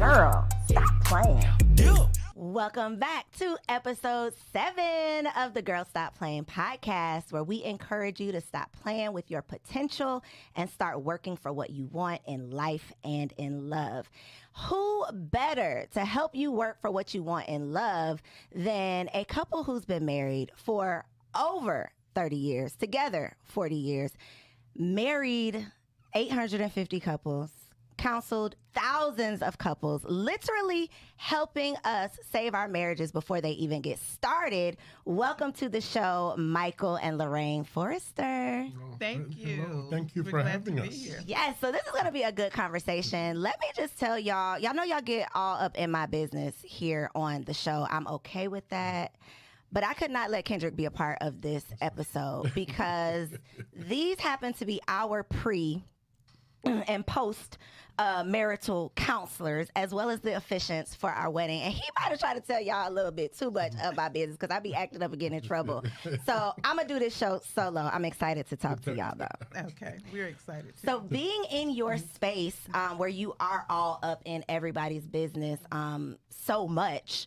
Girl, stop playing. Welcome back to episode 7 of the Girl Stop Playing podcast, where we encourage you to stop playing with your potential and start working for what you want in life and in love. Who better to help you work for what you want in love than a couple who's been married for over 30 years, together 40 years, married 850 couples, counseled thousands of couples, literally helping us save our marriages before they even get started. Welcome to the show, Michael and Lorraine Forrester. Thank you. Hello. Thank you for having us. Yes, so this is going to be a good conversation. Let me just tell y'all know y'all get all up in my business here on the show. I'm okay with that. But I could not let Kendrick be a part of this episode because these happen to be our pre and post marital counselors, as well as the officiants for our wedding. And he might have tried to tell y'all a little bit too much of my business because I be acting up and getting in trouble. So I'm going to do this show solo. I'm excited to talk to y'all, though. Okay, we're excited too. So being in your space where you are all up in everybody's business so much,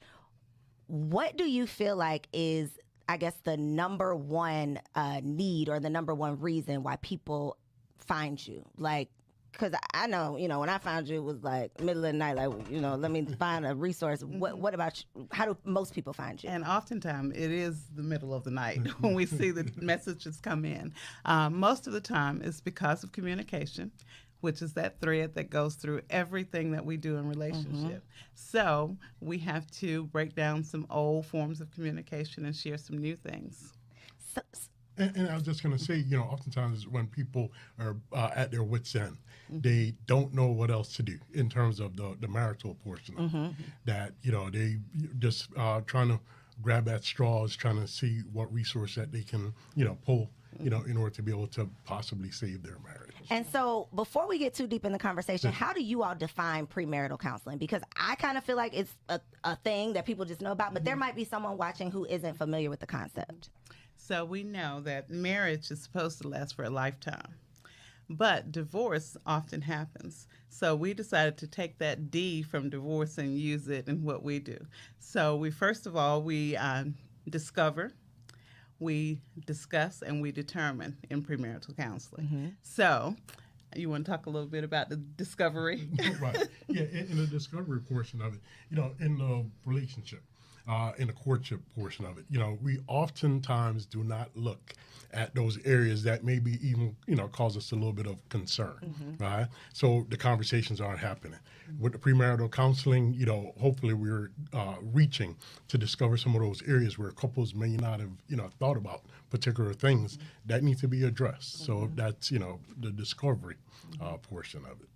what do you feel like is, I guess, the number one need or the number one reason why people find you? Like, because I know, when I found you, it was like middle of the night, like, let me find a resource. What about you? How do most people find you? And oftentimes it is the middle of the night when we see the messages come in. Most of the time it's because of communication, which is that thread that goes through everything that we do in relationship. So we have to break down some old forms of communication and share some new things. And I was just going to say, oftentimes when people are at their wits' end, they don't know what else to do in terms of the marital portion of it. That, they just trying to grab at straws, trying to see what resource that they can, pull, in order to be able to possibly save their marriage. And so before we get too deep in the conversation, how do you all define premarital counseling? Because I kind of feel like it's a thing that people just know about, but there might be someone watching who isn't familiar with the concept. So we know that marriage is supposed to last for a lifetime, but divorce often happens. So we decided to take that D from divorce and use it in what we do. So we discover, we discuss, and we determine in premarital counseling. So you want to talk a little bit about the discovery? Right. Yeah, in the discovery portion of it, in the relationship. In the courtship portion of it, we oftentimes do not look at those areas that maybe even, cause us a little bit of concern, right? So the conversations aren't happening. With the premarital counseling, hopefully we're reaching to discover some of those areas where couples may not have, thought about particular things that need to be addressed. So that's, the discovery portion of it.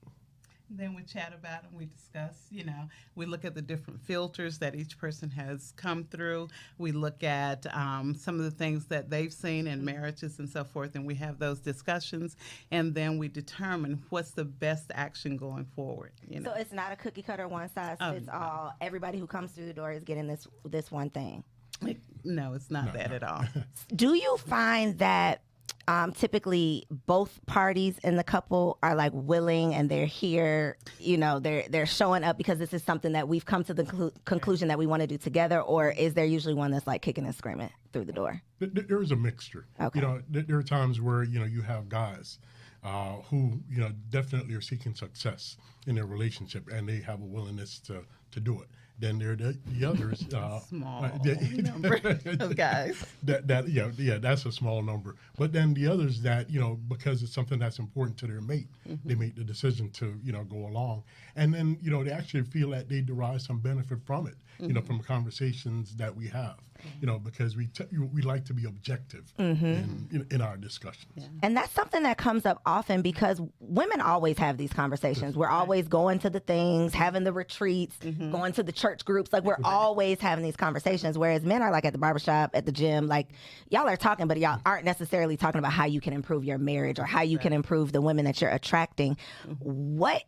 Then we chat about it and we discuss, we look at the different filters that each person has come through. We look at some of the things that they've seen in marriages and so forth, and we have those discussions, and then we determine what's the best action going forward. So it's not a cookie cutter, one size fits all. Everybody who comes through the door is getting this one thing. No, it's not that at all. Do you find that typically both parties in the couple are like willing and they're here, they're showing up because this is something that we've come to the conclusion that we want to do together? Or is there usually one that's like kicking and screaming through the door? There is a mixture. Okay. There are times where, you have guys who, definitely are seeking success in their relationship and they have a willingness to do it. Then there are the others. Small number of guys. That's a small number. But then the others that, because it's something that's important to their mate, they make the decision to, go along. And then, they actually feel that they derive some benefit from it, from conversations that we have, because we like to be objective in our discussions. Yeah. And that's something that comes up often because women always have these conversations. We're always going to the things, having the retreats, going to the church groups. Like, we're always having these conversations, whereas men are like at the barbershop, at the gym, like y'all are talking, but y'all aren't necessarily talking about how you can improve your marriage or how you can improve the women that you're attracting. What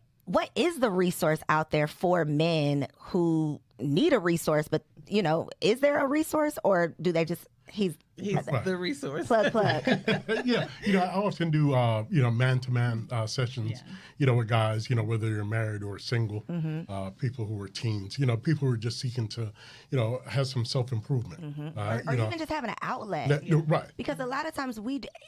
is the resource out there for men who need a resource, but, is there a resource, or do they just, He's the resource. Plug. Yeah, I often do man-to-man sessions, with guys, whether you're married or single, people who are teens, people who are just seeking to, have some self-improvement, or even just having an outlet. Right. Because a lot of times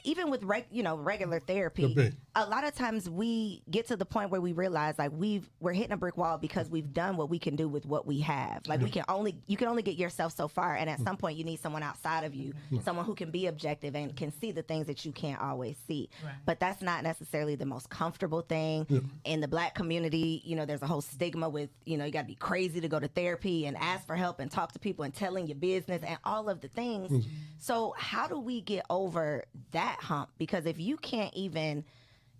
even with regular therapy, a lot of times we get to the point where we realize like we're hitting a brick wall because we've done what we can do with what we have. Like you can only get yourself so far, and at some point you need someone outside of you, someone who can be objective and can see the things that you can't always see. Right. But that's not necessarily the most comfortable thing. In the Black community, there's a whole stigma with, you got to be crazy to go to therapy and ask for help and talk to people and telling your business and all of the things. So how do we get over that hump? Because if you can't even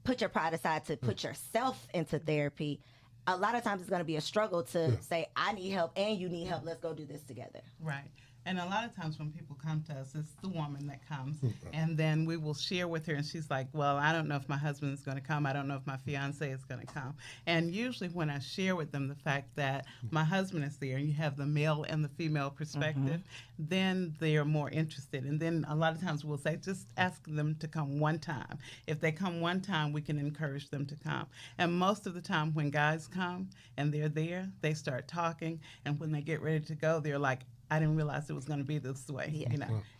put your pride aside to put yourself into therapy, a lot of times it's going to be a struggle to say, I need help and you need help. Let's go do this together. Right. And a lot of times when people come to us, it's the woman that comes, and then we will share with her, and she's like, well, I don't know if my husband is going to come. I don't know if my fiance is going to come. And usually when I share with them the fact that my husband is there, and you have the male and the female perspective, then they are more interested. And then a lot of times we'll say, just ask them to come one time. If they come one time, we can encourage them to come. And most of the time when guys come and they're there, they start talking, and when they get ready to go, they're like, I didn't realize it was going to be this way,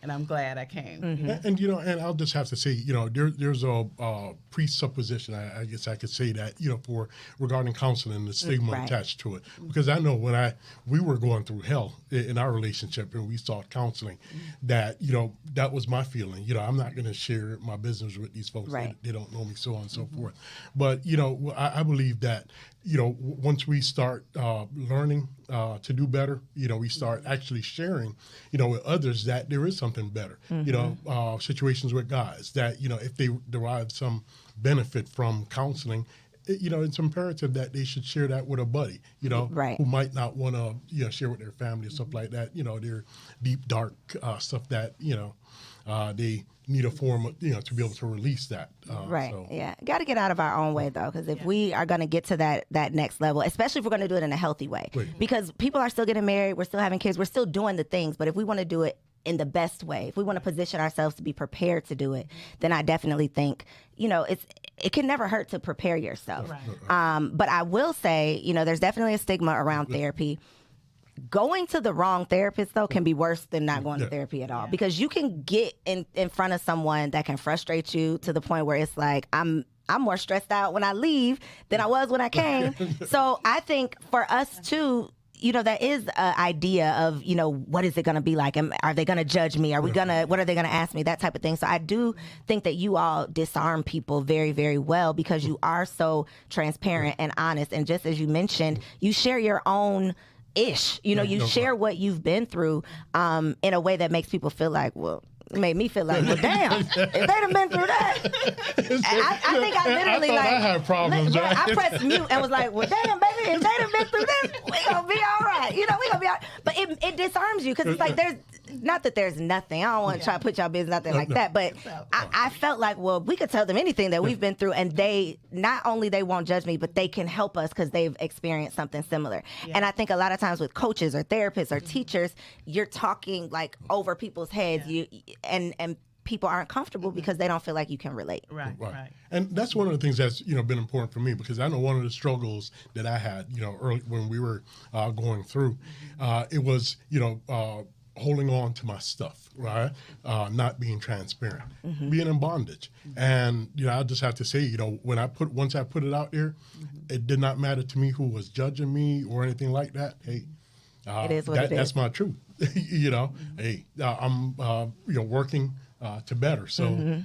and I'm glad I came. And and I'll just have to say, there's a presupposition, I guess I could say that, for regarding counseling, the stigma attached to it. Because I know when we were going through hell in our relationship and we sought counseling, that, that was my feeling. I'm not going to share my business with these folks. Right. They don't know me, so on and so forth. But, I believe that, once we start learning to do better, we start actually sharing, with others that there is something better. Situations with guys that, if they derive some benefit from counseling, it's imperative that they should share that with a buddy, who might not want to, share with their family or stuff like that, their deep, dark stuff that, they need a form of, to be able to release that. Got to get out of our own way, though, because if we are going to get to that next level, especially if we're going to do it in a healthy way, because people are still getting married, we're still having kids, we're still doing the things, but if we want to do it in the best way, if we want to position ourselves to be prepared to do it, then I definitely think, it can never hurt to prepare yourself. But I will say, there's definitely a stigma around therapy. Going to the wrong therapist, though, can be worse than not going to therapy at all, because you can get in front of someone that can frustrate you to the point where it's like, I'm more stressed out when I leave than I was when I came. So I think for us, too, that is an idea of, what is it going to be like? Are they going to judge me? What are they going to ask me? That type of thing. So I do think that you all disarm people very, very well, because you are so transparent and honest. And just as you mentioned, you share your own ish, you share what you've been through in a way that makes people feel like, well, it made me feel like, well, damn, if they'd have been through that. I think I literally I had problems. I pressed mute and was like, well, damn, baby, if they'd have been through this, we gonna be all right. We gonna be all right. But it disarms you, because it's like, there's not that there's nothing. I don't want to try to put y'all business out there like that, but I felt like, well, we could tell them anything that we've been through, and they not only they won't judge me, but they can help us because they've experienced something similar. And I think a lot of times with coaches or therapists or teachers, you're talking like over people's heads. And people aren't comfortable because they don't feel like you can relate. Right. And that's one of the things that's been important for me, because I know one of the struggles that I had early when we were going through, it was holding on to my stuff, right? Not being transparent, being in bondage. And I just have to say, once I put it out there, it did not matter to me who was judging me or anything like that. Hey, it is what it is. That's my truth. Hey, I'm working to better. So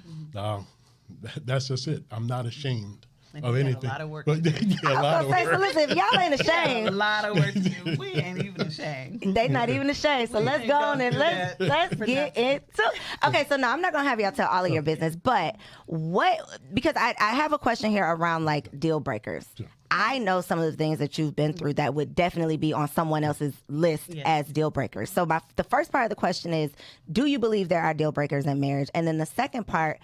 that's just it. I'm not ashamed of anything. A lot of work. So listen, if y'all ain't ashamed, a lot of work to do. We ain't even ashamed. They not even ashamed. So let's go on and let's get into. Okay, so now I'm not gonna have y'all tell all of your business, but because I have a question here around like deal breakers. Yeah. I know some of the things that you've been through that would definitely be on someone else's list as deal breakers. So the first part of the question is, do you believe there are deal breakers in marriage? And then the second part,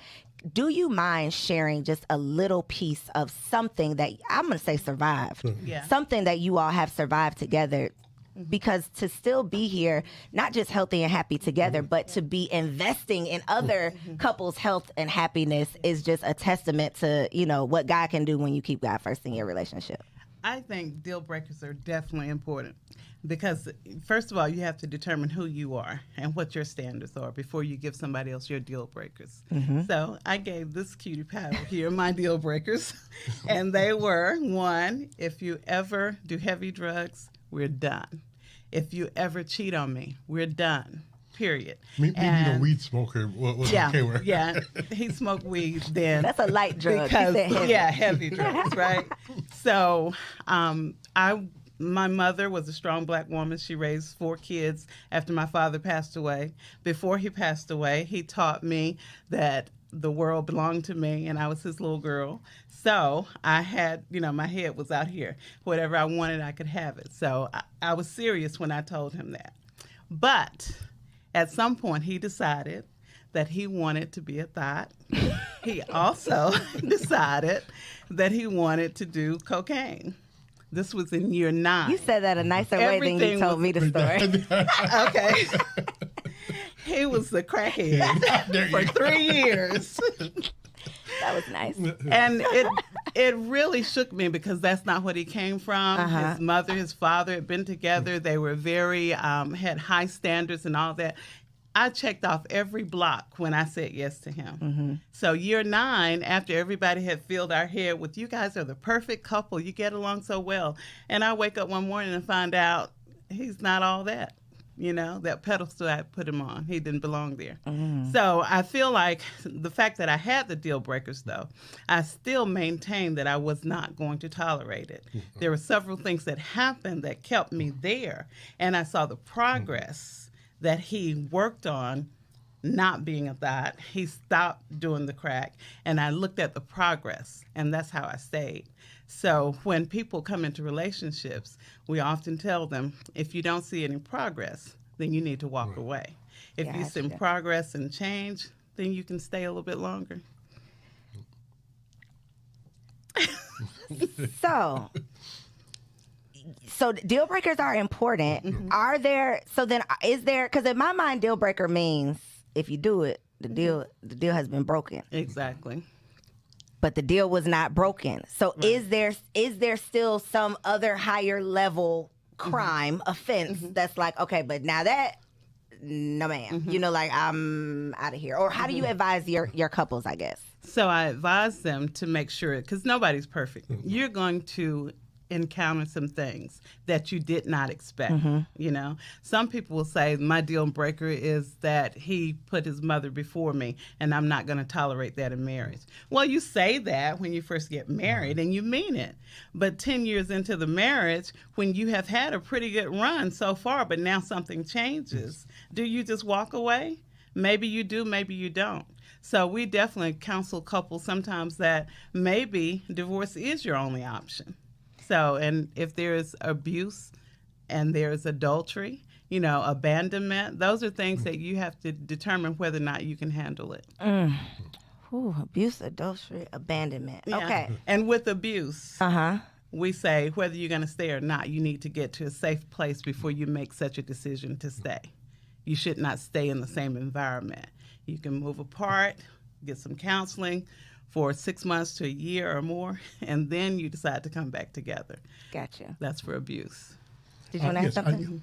do you mind sharing just a little piece of something that I'm going to say survived, something that you all have survived together because to still be here, not just healthy and happy together, but to be investing in other couples' health and happiness is just a testament to, you know, what God can do when you keep God first in your relationship. I think deal breakers are definitely important because, first of all, you have to determine who you are and what your standards are before you give somebody else your deal breakers. So I gave this cutie pie over here my deal breakers, and they were, 1, if you ever do heavy drugs, we're done. If you ever cheat on me, we're done. Period. Maybe the weed smoker was okay with. Yeah, he smoked weed then. That's a light drug. Because, heavy. Heavy drugs, right? So my mother was a strong Black woman. She raised 4 kids after my father passed away. Before he passed away, he taught me that the world belonged to me and I was his little girl. So I had, my head was out here. Whatever I wanted, I could have it. So I was serious when I told him that. But at some point, he decided that he wanted to be a thot. He also decided that he wanted to do cocaine. This was in year 9. You said that a nicer way than you told me the story. Okay. He was a crackhead for 3 years. That was nice. And it really shook me because that's not what he came from. His mother, his father had been together. They were very, had high standards and all that. I checked off every block when I said yes to him. So year 9, after everybody had filled our head with, you guys are the perfect couple. You get along so well. And I wake up one morning and find out he's not all that. That pedestal I put him on, he didn't belong there. So I feel like the fact that I had the deal breakers, though, I still maintained that I was not going to tolerate it. There were several things that happened that kept me there, and I saw the progress that he worked on not being a thot. He stopped doing the crack, and I looked at the progress, and that's how I stayed. So when people come into relationships, we often tell them, if you don't see any progress, then you need to walk away. If you see progress and change, then you can stay a little bit longer. So deal breakers are important. Is there, because in my mind, deal breaker means if you do it, the deal has been broken. Exactly. But the deal was not broken. So is there still some other higher level crime offense that's like, okay, but now that, no ma'am, like I'm out of here? Or how do you advise your couples, I guess? So I advise them to make sure, because nobody's perfect. You're going to encounter some things that you did not expect. Some people will say my deal breaker is that he put his mother before me and I'm not going to tolerate that in marriage. Well, you say that when you first get married and you mean it, but 10 years into the marriage, when you have had a pretty good run so far but now something changes, do you just walk away? Maybe you do, maybe you don't. So we definitely counsel couples sometimes that maybe divorce is your only option. So, and if there's abuse and there's adultery, abandonment, those are things that you have to determine whether or not you can handle it. Abuse, adultery, abandonment. Yeah. Okay. And with abuse, we say whether you're going to stay or not, you need to get to a safe place before you make such a decision to stay. You should not stay in the same environment. You can move apart, get some counseling for 6 months to a year or more, and then you decide to come back together. Gotcha. That's for abuse. Did you want to add something?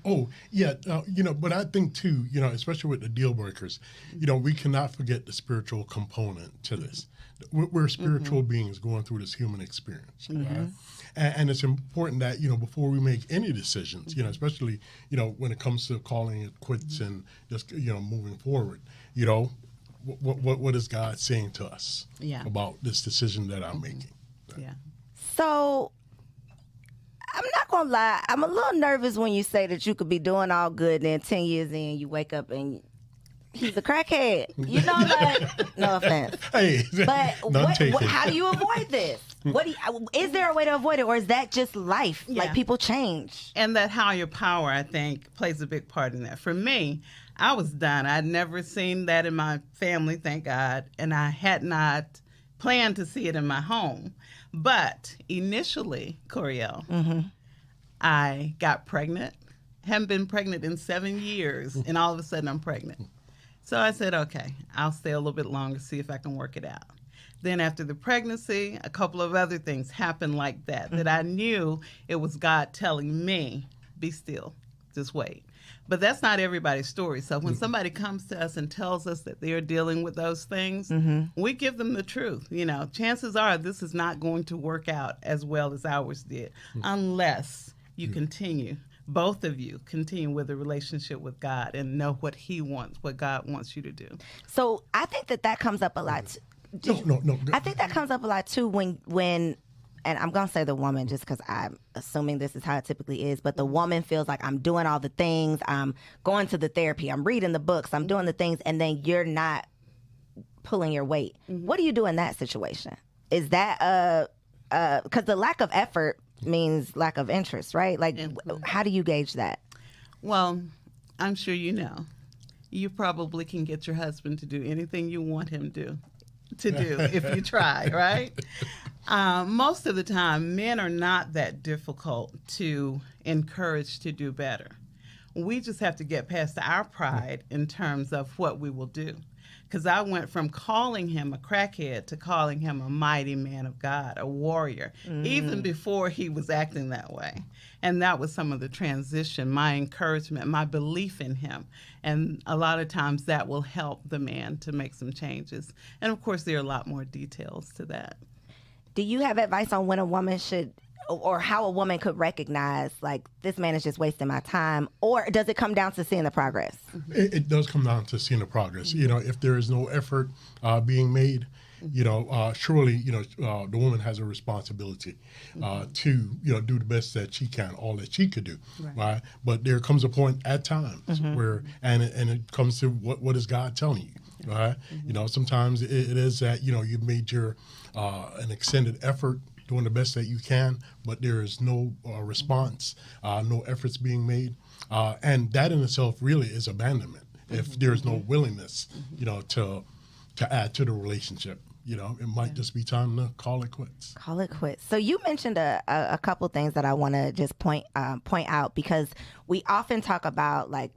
But I think too, especially with the deal breakers, we cannot forget the spiritual component to this. We're spiritual beings going through this human experience. Right? And it's important that, before we make any decisions, especially, when it comes to calling it quits and just, moving forward, what is God saying to us about this decision that I'm making? Yeah. So I'm not going to lie. I'm a little nervous when you say that you could be doing all good and then 10 years in you wake up and he's a crackhead. No offense. Hey, but how do you avoid this? Is there a way to avoid it, or is that just life? Yeah. Like people change. And that higher power, I think, plays a big part in that. For me, I was done. I'd never seen that in my family, thank God, and I had not planned to see it in my home. But initially, Coriel, I got pregnant Haven't been pregnant in 7 years, and all of a sudden I'm pregnant. So I said, okay, I'll stay a little bit longer, see if I can work it out. Then after the pregnancy, a couple of other things happened like that, that I knew it was God telling me, be still, just wait. But that's not everybody's story. So when somebody comes to us and tells us that they're dealing with those things, we give them the truth. You know, chances are this is not going to work out as well as ours did unless you continue. Both of you continue with a relationship with God and know what He wants, what God wants you to do. So I think that comes up a lot. No. I think that comes up a lot too when and I'm going to say the woman just because I'm assuming this is how it typically is, but the woman feels like I'm doing all the things, I'm going to the therapy, I'm reading the books, I'm doing the things, and then you're not pulling your weight. What do you do in that situation? Is that because the lack of effort means lack of interest, right? Like, how do you gauge that? Well, I'm sure you know. You probably can get your husband to do anything you want him to do if you try, right? Most of the time, men are not that difficult to encourage to do better. We just have to get past our pride in terms of what we will do. Because I went from calling him a crackhead to calling him a mighty man of God, a warrior, even before he was acting that way. And that was some of the transition, my encouragement, my belief in him. And a lot of times that will help the man to make some changes. And of course, there are a lot more details to that. Do you have advice on when a woman should, or how a woman could recognize, like, this man is just wasting my time? Or does it come down to seeing the progress? It does come down to seeing the progress. You know, if there is no effort being made, surely, the woman has a responsibility to, do the best that she can, all that she could do, right? But there comes a point at times where, and it comes to what is God telling you, right? Sometimes it is that, you've made your an extended effort doing the best that you can, but there is no response, no efforts being made. And that in itself really is abandonment if there's no willingness, to add to the relationship. It might just be time to call it quits. Call it quits. So you mentioned a couple things that I want to just point out, because we often talk about, like,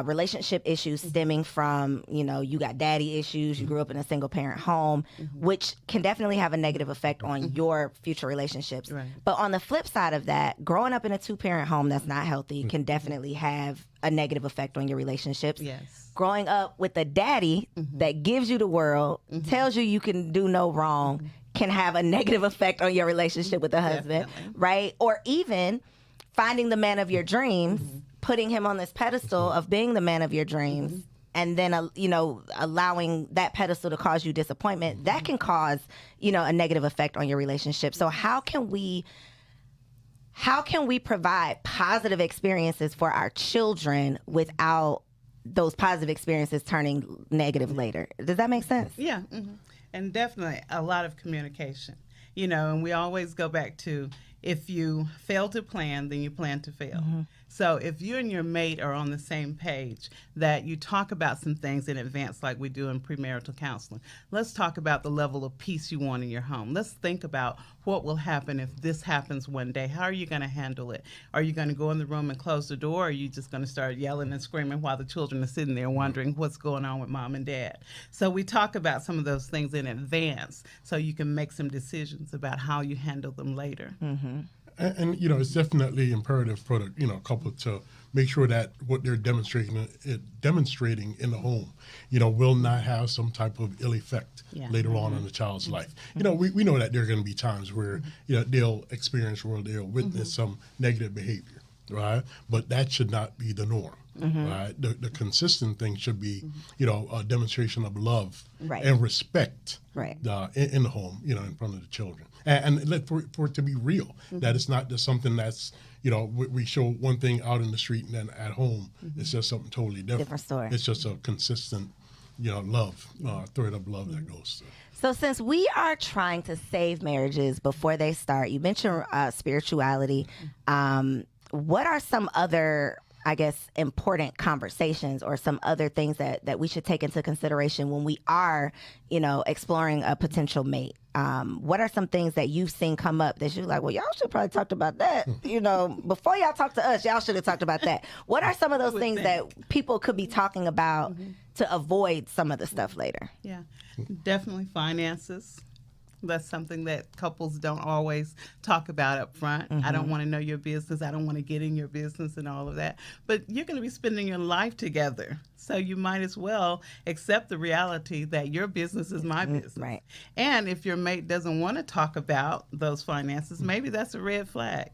relationship issues stemming from, you got daddy issues, you grew up in a single parent home, which can definitely have a negative effect on your future relationships. Right. But on the flip side of that, growing up in a 2-parent home that's not healthy can definitely have a negative effect on your relationships. Yes. Growing up with a daddy that gives you the world, tells you can do no wrong, can have a negative effect on your relationship with the husband, right? Or even finding the man of your dreams, putting him on this pedestal of being the man of your dreams, and then, allowing that pedestal to cause you disappointment, that can cause, a negative effect on your relationship. So how can we provide positive experiences for our children without those positive experiences turning negative later? Does that make sense? Yeah. And definitely a lot of communication, and we always go back to, if you fail to plan, then you plan to fail. So if you and your mate are on the same page, that you talk about some things in advance like we do in premarital counseling. Let's talk about the level of peace you want in your home. Let's think about what will happen if this happens one day. How are you going to handle it? Are you going to go in the room and close the door? Or are you just going to start yelling and screaming while the children are sitting there wondering what's going on with mom and dad? So we talk about some of those things in advance so you can make some decisions about how you handle them later. And it's definitely imperative for the couple to make sure that what they're demonstrating in the home, will not have some type of ill effect later on in the child's life. We know that there are going to be times where they'll experience or they'll witness some negative behavior, right? But that should not be the norm. Right? The consistent thing should be, a demonstration of love and respect in the home, in front of the children. And for it to be real, that it's not just something that's, we show one thing out in the street and then at home, it's just something totally different story. It's just a consistent, love, thread of love that goes through. So since we are trying to save marriages before they start, you mentioned spirituality. What are some other, I guess, important conversations or some other things that we should take into consideration when we are, exploring a potential mate? what are some things that you've seen come up that you're like, well, y'all should probably talked about that, before y'all talk to us, y'all should have talked about that. What are some of those things that people could be talking about to avoid some of the stuff later? Yeah, definitely finances. That's something that couples don't always talk about up front. I don't want to know your business. I don't want to get in your business and all of that. But you're going to be spending your life together. So you might as well accept the reality that your business is my business. Right. And if your mate doesn't want to talk about those finances, maybe that's a red flag,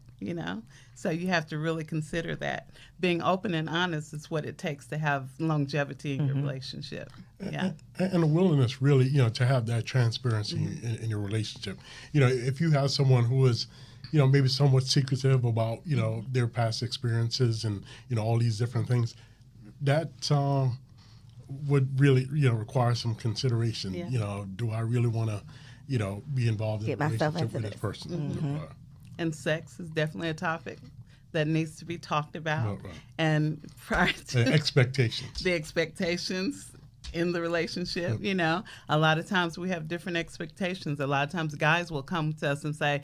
So you have to really consider that. Being open and honest is what it takes to have longevity in your relationship. Yeah. And a willingness really, to have that transparency in your relationship. If you have someone who is, maybe somewhat secretive about, their past experiences and, all these different things, that would really, require some consideration. Yeah. Do I really want to, be involved in a relationship with this this. person? And sex is definitely a topic that needs to be talked about. Right. And prior to expectations. The expectations in the relationship, a lot of times we have different expectations. A lot of times guys will come to us and say,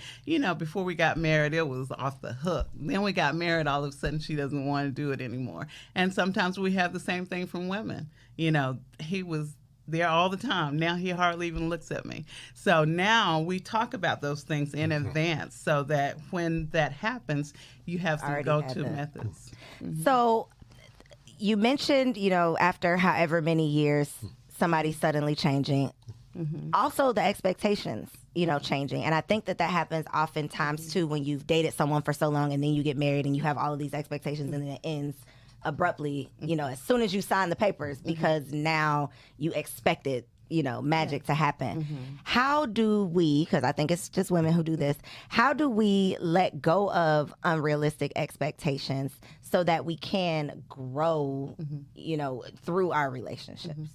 before we got married, it was off the hook. Then we got married, all of a sudden she doesn't want to do it anymore. And sometimes we have the same thing from women. He was there all the time. Now he hardly even looks at me. So now we talk about those things in advance so that when that happens, you have some go-to methods. So you mentioned, after however many years, somebody suddenly changing. Also the expectations, changing. And I think that happens oftentimes too when you've dated someone for so long and then you get married and you have all of these expectations and then it ends abruptly, as soon as you sign the papers, because now you expected, magic to happen. How do we, because I think it's just women who do this, how do we let go of unrealistic expectations so that we can grow, through our relationships?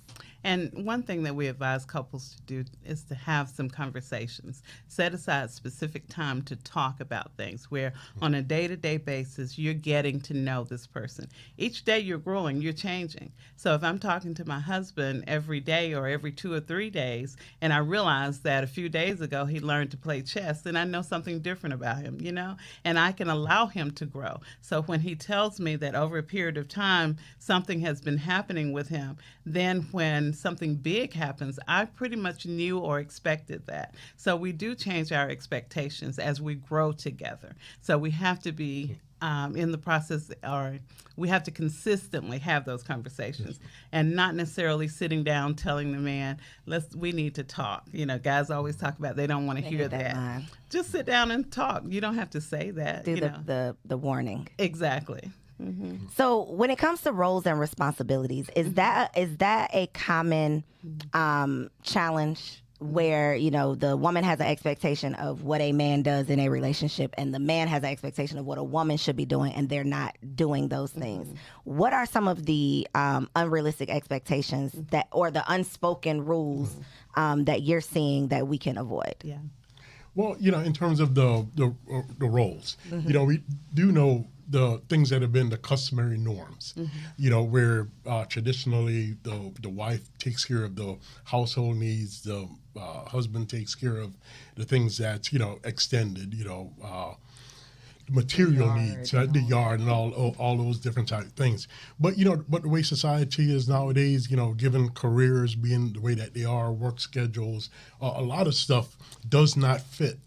And one thing that we advise couples to do is to have some conversations. Set aside specific time to talk about things where on a day-to-day basis, you're getting to know this person. Each day you're growing, you're changing. So if I'm talking to my husband every day or every 2 or 3 days, and I realize that a few days ago he learned to play chess, then I know something different about him, and I can allow him to grow. So when he tells me that over a period of time, something has been happening with him, then when something big happens, I pretty much knew or expected that. So we do change our expectations as we grow together. So we have to be in the process, or we have to consistently have those conversations and not necessarily sitting down telling the man, we need to talk. Guys always talk about they don't want to hear that. Just sit down and talk. You don't have to say that. Do the warning. Exactly. So when it comes to roles and responsibilities, is that a common challenge where, the woman has an expectation of what a man does in a relationship and the man has an expectation of what a woman should be doing and they're not doing those things? What are some of the unrealistic expectations that, or the unspoken rules that you're seeing that we can avoid? Yeah. Well, in terms of the roles, we do know the things that have been the customary norms, where traditionally the wife takes care of the household needs, the husband takes care of the things that's, extended, material needs, the yard and all those different type of things. But, but the way society is nowadays, given careers being the way that they are, work schedules, a lot of stuff does not fit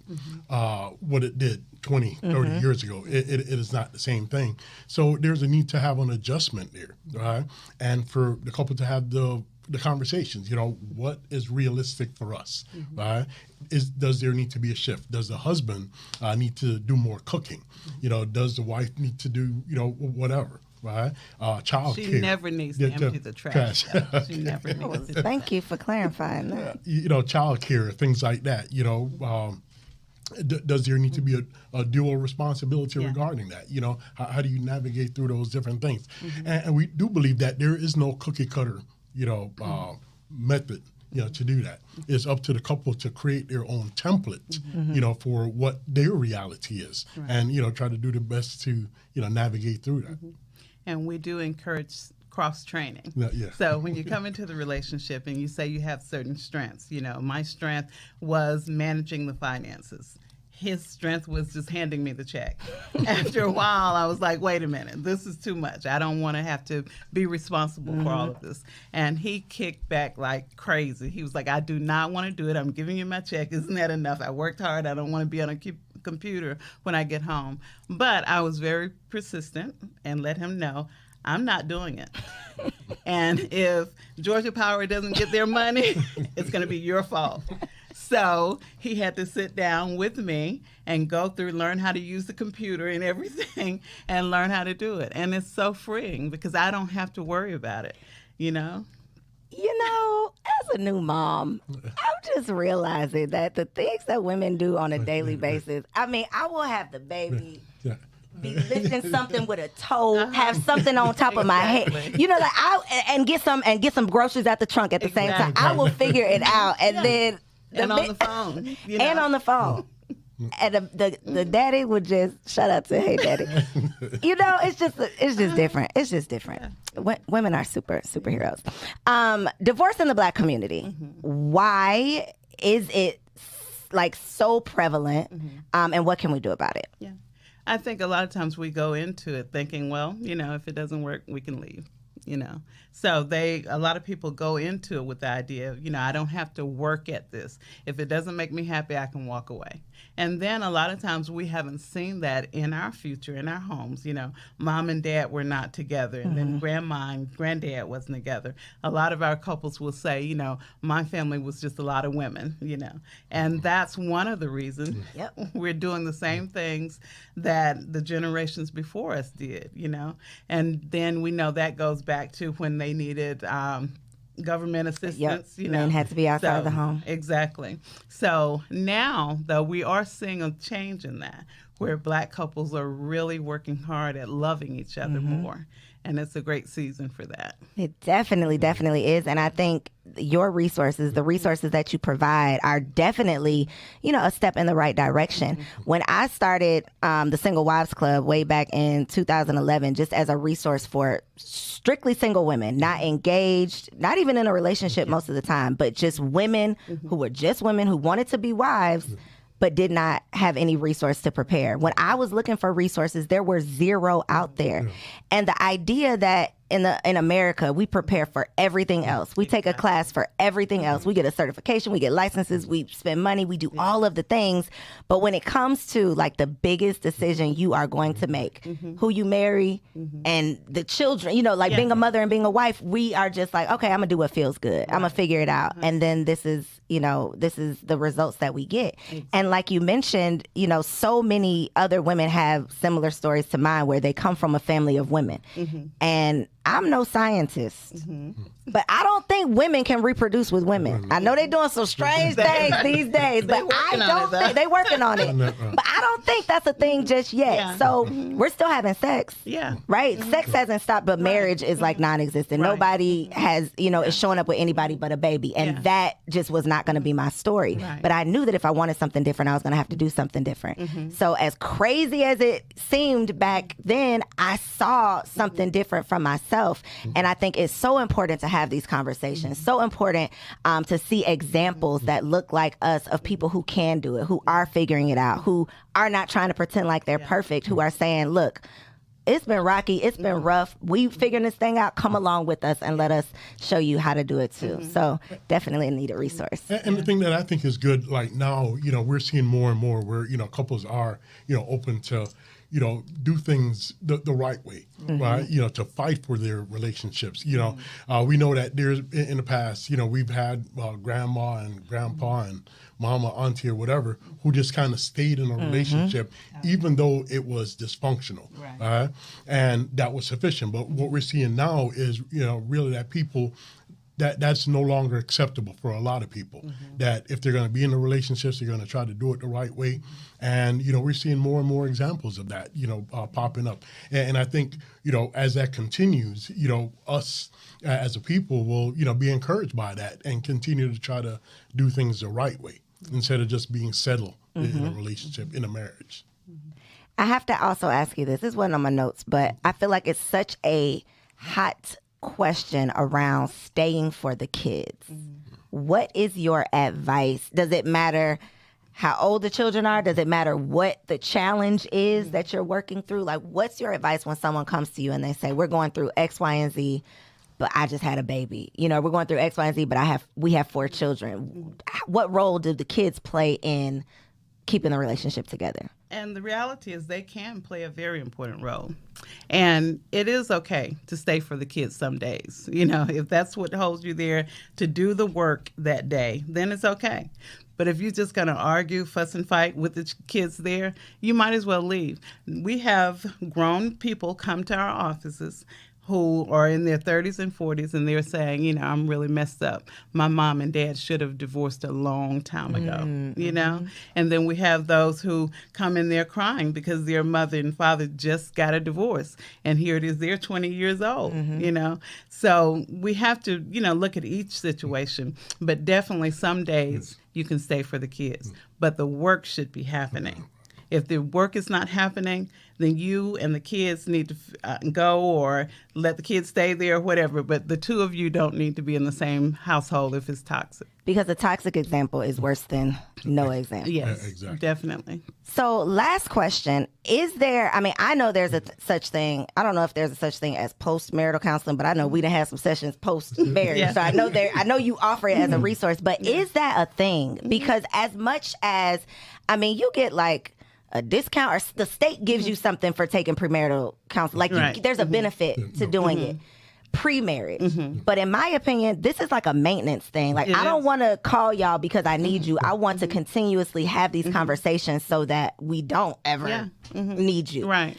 what it did 20, 30 years ago. It is not the same thing. So there's a need to have an adjustment there, right? And for the couple to have the conversations, what is realistic for us, right? Does there need to be a shift? Does the husband need to do more cooking? Does the wife need to do, whatever, right? Child care. She never needs to empty the trash. She never needs to. Thank you for clarifying that. Child care, things like that, does there need to be a dual responsibility regarding that? How do you navigate through those different things? And we do believe that there is no cookie cutter, method, to do that. It's up to the couple to create their own template, for what their reality is, and try to do the best to navigate through that. And we do encourage cross training. Yeah. So when you come into the relationship and you say you have certain strengths, my strength was managing the finances. His strength was just handing me the check. After a while, I was like, wait a minute, this is too much. I don't want to have to be responsible for all of this. And he kicked back like crazy. He was like, I do not want to do it. I'm giving you my check. Isn't that enough? I worked hard. I don't want to be on a computer when I get home. But I was very persistent and let him know I'm not doing it. And if Georgia Power doesn't get their money, it's going to be your fault. So he had to sit down with me and go through, learn how to use the computer and everything, and learn how to do it. And it's so freeing because I don't have to worry about it, As a new mom, I'm just realizing that the things that women do on a daily basis, I will have the baby be lifting something with a toe, have something on top of my head, and get some groceries out the trunk at the same time. I will figure it out, and then on the phone, and on the phone. And the daddy would just shout out to, hey, daddy. It's just different. It's just different. Yeah. Women are superheroes. Divorce in the Black community. Why is it like so prevalent? And what can we do about it? Yeah, I think a lot of times we go into it thinking, well, if it doesn't work, we can leave. So a lot of people go into it with the idea of, I don't have to work at this. If it doesn't make me happy, I can walk away. And then a lot of times we haven't seen that in our future, in our homes. Mom and dad were not together, and then grandma and granddad wasn't together. A lot of our couples will say, my family was just a lot of women, and that's one of the reasons we're doing the same things that the generations before us did, and then we know that goes back to when they needed government assistance. Men had to be outside the home. Exactly. So now, though, we are seeing a change in that, where Black couples are really working hard at loving each other more. And it's a great season for that. It definitely is. And I think your resources, the resources that you provide, are definitely, a step in the right direction. When I started the Single Wives Club way back in 2011, just as a resource for strictly single women, not engaged, not even in a relationship most of the time, but just women who were just women who wanted to be wives, but did not have any resource to prepare. When I was looking for resources, there were zero out there. And the idea that in America, we prepare for everything else. We take a class for everything else. We get a certification, we get licenses, we spend money, we do all of the things. But when it comes to like the biggest decision you are going to make, who you marry and the children, being a mother and being a wife, we are just like, okay, I'm gonna do what feels good. I'm gonna figure it out. And then this is the results that we get. And like you mentioned, so many other women have similar stories to mine where they come from a family of women. And I'm no scientist, but I don't think women can reproduce with women. I know they're doing some strange things these days, but I don't think they're working on it. But I don't think that's a thing just yet. Yeah. So we're still having sex, right? Sex hasn't stopped, but marriage is like non-existent. Nobody has, is showing up with anybody but a baby, and that just was not going to be my story. But I knew that if I wanted something different, I was going to have to do something different. So as crazy as it seemed back then, I saw something different from myself. And I think it's so important to have these conversations, so important to see examples that look like us of people who can do it, who are figuring it out, who are not trying to pretend like they're perfect, who are saying, look, it's been rocky, it's been rough, we figuring this thing out, come along with us and let us show you how to do it too. So definitely a needed resource. And the thing that I think is good, like now, we're seeing more and more where, couples are, open to, do things the right way, right? To fight for their relationships. We know that there's in the past, we've had grandma and grandpa and mama, auntie, or whatever, who just kind of stayed in a relationship, even though it was dysfunctional, right? And that was sufficient. But what we're seeing now is, really that people, that's no longer acceptable for a lot of people. That if they're going to be in a relationship, they're going to try to do it the right way. And, we're seeing more and more examples of that, popping up. And I think, as that continues, us as a people will, be encouraged by that and continue to try to do things the right way instead of just being settled in a relationship, in a marriage. I have to also ask you this. This wasn't on my notes, but I feel like it's such a hot question around staying for the kids. What is your advice? Does it matter how old the children are? Does it matter what the challenge is that you're working through? Like, what's your advice when someone comes to you and they say, we're going through X, Y, and Z, but I just had a baby. You know, we're going through X, Y, and Z, but we have 4 children. What role do the kids play in keeping the relationship together? And the reality is they can play a very important role. And it is okay to stay for the kids some days. You know, if that's what holds you there to do the work that day, then it's okay. But if you're just going to argue, fuss, and fight with the kids there, you might as well leave. We have grown people come to our offices who are in their 30s and 40s, and they're saying, you know, I'm really messed up. My mom and dad should have divorced a long time ago, you know? And then we have those who come in there crying because their mother and father just got a divorce, and here it is, they're 20 years old, you know? So we have to, you know, look at each situation, but definitely some days you can stay for the kids, but the work should be happening. If the work is not happening, then you and the kids need to go or let the kids stay there or whatever. But the two of you don't need to be in the same household if it's toxic. Because a toxic example is worse than no example. Yes, exactly. Definitely. So last question, is there, I mean, I know there's a such thing, I don't know if there's a such thing as post-marital counseling, but I know we done had some sessions post-marriage. Yeah. So I know you offer it as a resource, but is that a thing? Because as much as, I mean, you get like a discount or the state gives you something for taking premarital counseling. Like there's a benefit to doing it pre-marriage. But in my opinion, this is like a maintenance thing. Like I don't want to call y'all because I need you. I want to continuously have these conversations so that we don't ever need you. Right.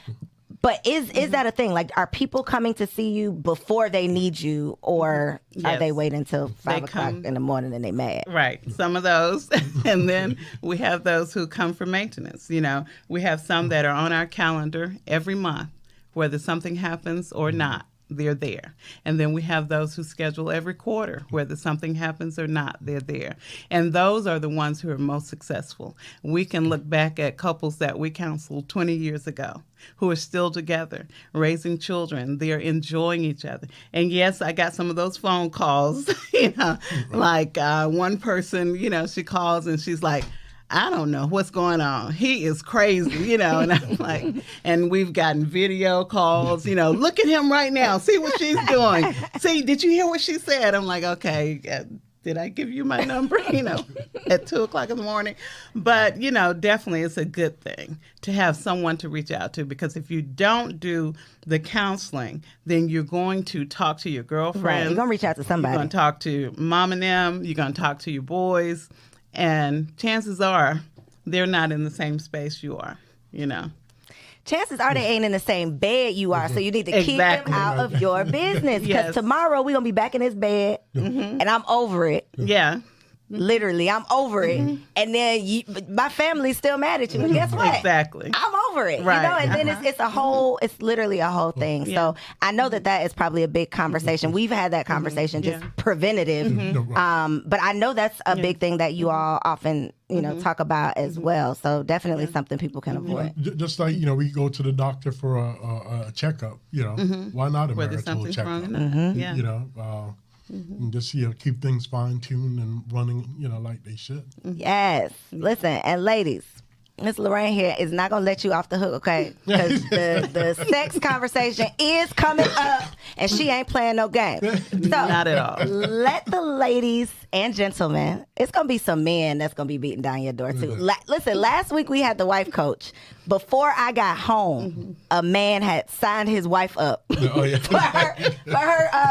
But is that a thing? Like, are people coming to see you before they need you, or are they waiting until 5 o'clock in the morning and they mad? Right. Some of those. And then we have those who come for maintenance. You know, we have some that are on our calendar every month, whether something happens or not. They're there. And then we have those who schedule every quarter, whether something happens or not, they're there. And those are the ones who are most successful. We can look back at couples that we counseled 20 years ago who are still together, raising children. They're enjoying each other. And yes, I got some of those phone calls, you know, like one person, you know, she calls and she's like, I don't know what's going on. He is crazy, you know. And I'm like, and we've gotten video calls, you know, look at him right now. See what she's doing. See, did you hear what she said? I'm like, okay, did I give you my number, you know, at 2 o'clock in the morning? But, you know, definitely it's a good thing to have someone to reach out to, because if you don't do the counseling, then you're going to talk to your girlfriend. Right. You're going to reach out to somebody. You're going to talk to mom and them. You're going to talk to your boys. And chances are they're not in the same space you are, you know. Chances are they ain't in the same bed you are, so you need to keep them out of your business. Because tomorrow we're going to be back in this bed, and I'm over it. Yeah. Literally, I'm over it. And then my family's still mad at you. And guess what? Exactly. I'm over it. Right. You know, and then it's literally a whole thing. Yeah. So I know that is probably a big conversation. We've had that conversation, just preventative. But I know that's a big thing that you all often, you know, talk about as well. So definitely something people can avoid. Just like, you know, we go to the doctor for a checkup, you know, why not a marital checkup? You know, and just, you know, keep things fine-tuned and running, you know, like they should. Yes. Listen, and ladies, Miss Lorraine here is not going to let you off the hook, okay? Because the sex conversation is coming up, and she ain't playing no game. So, not at all. Let the ladies and gentlemen, it's going to be some men that's going to be beating down your door, too. Listen, last week we had the wife coach. Before I got home, a man had signed his wife up for her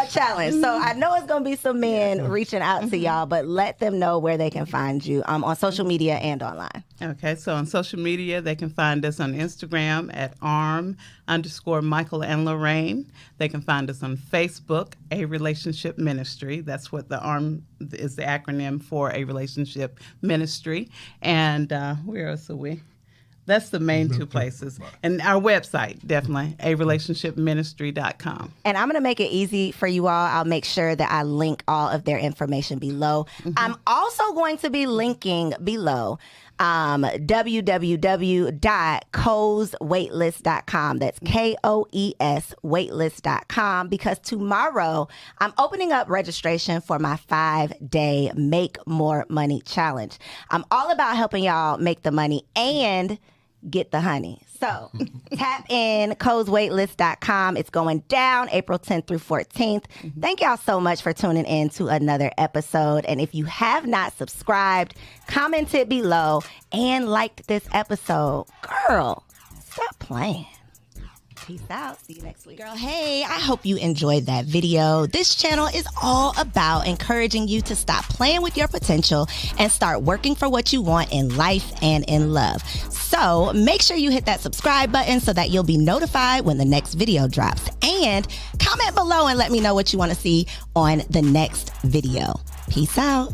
challenge. So I know it's going to be some men reaching out to y'all, but let them know where they can find you on social media and online. Okay, so on social media, they can find us on Instagram at arm_Michael and Lorraine. They can find us on Facebook, A Relationship Ministry. That's what the ARM is, the acronym for A Relationship Ministry. And where else are we? That's the main two places. And our website, definitely, arelationshipministry.com. And I'm going to make it easy for you all. I'll make sure that I link all of their information below. I'm also going to be linking below www.koeswaitlist.com. That's KOES waitlist.com, because tomorrow I'm opening up registration for my 5-day Make More Money Challenge. I'm all about helping y'all make the money and get the honey. So tap in, koeswaitlist.com. It's going down April 10th through 14th. Thank y'all so much for tuning in to another episode. And if you have not subscribed, commented below, and liked this episode, girl, stop playing. Peace out. See you next week. Girl, hey, I hope you enjoyed that video. This channel is all about encouraging you to stop playing with your potential and start working for what you want in life and in love. So make sure you hit that subscribe button so that you'll be notified when the next video drops. And comment below and let me know what you want to see on the next video. Peace out.